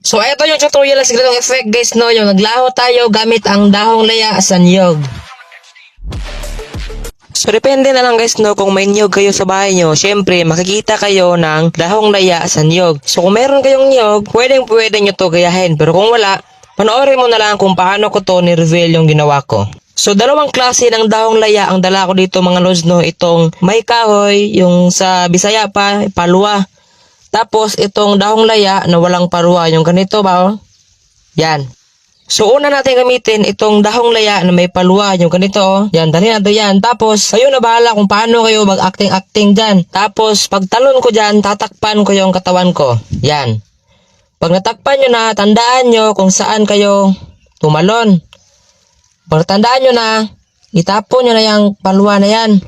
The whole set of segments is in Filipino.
So ito yung tutorial sa ganitong effect guys, no, yung naglaho tayo gamit ang dahong laya sa niyog. So depende na lang guys, no, kung may niyog kayo sa bahay nyo, syempre makikita kayo ng dahong laya sa niyog. So kung meron kayong niyog, pwede nyo to gayahin, pero kung wala, panoorin mo na lang kung paano ko to ni-reveal yung ginawa ko. So dalawang klase ng dahong laya ang dala ko dito mga lods, no, itong may kahoy, yung sa Bisaya pa, palwa. Tapos, itong dahong laya na walang parwa, yung ganito ba, oh? Yan. So, una natin gamitin itong dahong laya na may palwa, yung ganito, oh. Yan, dali na to yan. Tapos, kayo na bahala kung paano kayo mag-acting-acting dyan. Tapos, pag talon ko dyan, tatakpan ko yung katawan ko. Yan. Pag natakpan nyo na, tandaan nyo kung saan kayo tumalon. Pag tandaan nyo na, itapon nyo na yung palwa na yan.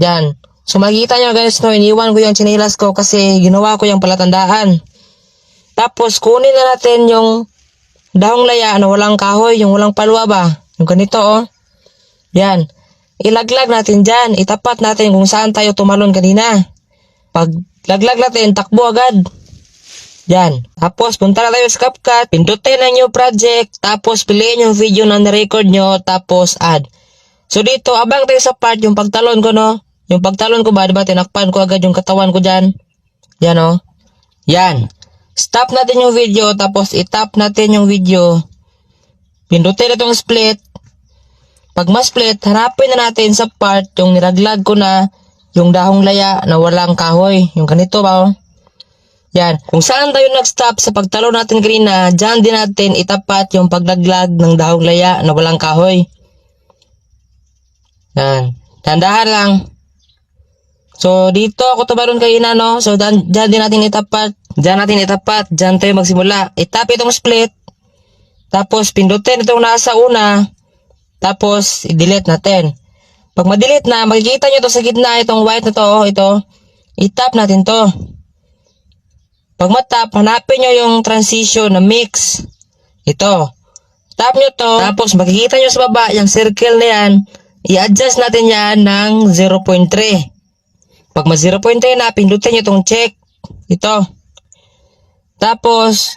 Yan. So makikita nyo guys, no, iniwan ko yung chinelas ko kasi ginawa ko yung palatandaan. Tapos kunin na natin yung dahong laya na walang kahoy, yung walang palwa ba? Yung ganito, oh. Yan. Ilaglag natin dyan. Itapat natin kung saan tayo tumalon kanina. Pag laglag natin, takbo agad. Yan. Tapos punta na tayo sa CapCut. Pindutin ang new project. Tapos piliin yung video na na-record nyo. Tapos add. So dito, abang tayo sa part yung pagtalon ko, no. Yung pagtalon ko ba, diba, tinakpan ko agad yung katawan ko dyan. Yan, oh. Yan. Stop natin yung video, tapos itap natin yung video. Pindutin na itong split. Pag ma-split, harapin na natin sa part yung niraglag ko na yung dahong laya na walang kahoy. Yung ganito ba, oh. Yan. Kung saan tayo nag-stop sa pagtalon natin kanina, dyan din natin itapat yung paglaglag ng dahong laya na walang kahoy. Yan. Tandahan lang. So, dito ako tumalon kanina, no? So, dyan din natin itapat. Dyan natin itapat. Dyan tayo magsimula. Itap itong split. Tapos, pindutin itong nasa una. Tapos, i-delete natin. Pag ma-delete na, makikita nyo to sa gitna, itong white na to, oh, ito. Itap natin to. Pag matap, hanapin nyo yung transition na mix. Ito. Tap nyo to. Tapos, makikita nyo sa baba, yung circle na yan. I-adjust natin yan ng 0.3. Pag ma 0.3 na, pindutin nyo itong check. Ito. Tapos,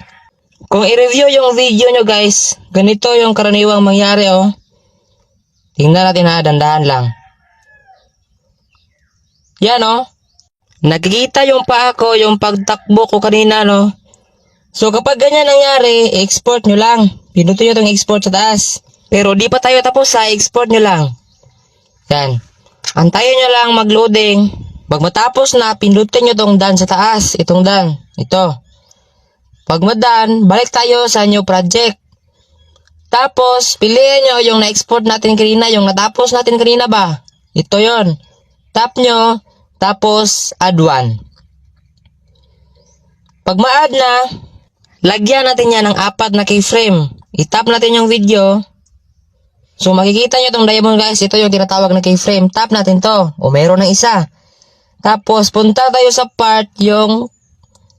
kung i-review yung video nyo guys, ganito yung karaniwang mangyari, oh. Tingnan natin ha, dandahan lang. Yan, oh. Nakikita yung paa ko, yung pagtakbo ko kanina, no. So, kapag ganyan nangyari, export nyo lang. Pindutin nyo itong export sa taas. Pero di pa tayo tapos sa export nyo lang. Yan. Antayin nyo lang mag-loading. Pag matapos na, pindutin nyo itong done sa taas. Itong done. Ito. Pag ma-done, balik tayo sa new project. Tapos, piliin nyo yung na-export natin kanina, yung natapos natin kanina ba? Ito yon. Tap nyo, tapos add one. Pag ma-add na, lagyan natin yan ng 4 na keyframe. I-tap natin yung video. So, makikita nyo itong diamond guys. Ito yung tinatawag na keyframe. Tap natin to. O, meron ng isa. Tapos, punta tayo sa part yung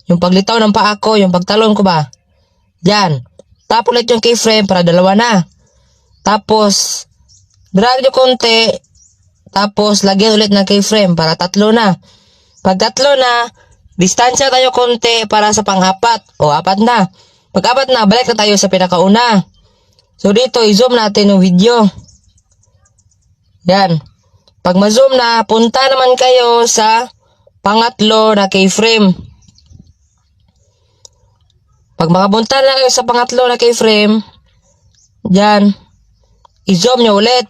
paglitaw ng paa ko, yung pagtalon ko ba. Yan. Tap ulit yung keyframe para dalawa na. Tapos, drag nyo konti. Tapos, lagyan ulit ng keyframe para 3 na. Pag 3 na, distansya tayo konti para sa pang-4. O, 4 na. Pag 4 na, balik na tayo sa pinakauna. So, dito, i-zoom natin yung video. Yan. Pag ma-zoom na, punta naman kayo sa pangatlo na keyframe. Pag makapunta na kayo sa pangatlo na keyframe, dyan, i-zoom nyo ulit.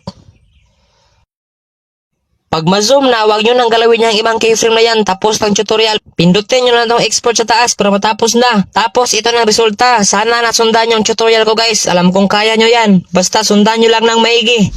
Pag ma-zoom na, huwag nyo nang galawin yung ibang keyframe na yan. Tapos ng tutorial, pindutin nyo na itong export sa taas para matapos na. Tapos ito na resulta. Sana nasundan yung tutorial ko guys. Alam kong kaya nyo yan. Basta sundan nyo lang ng maigi.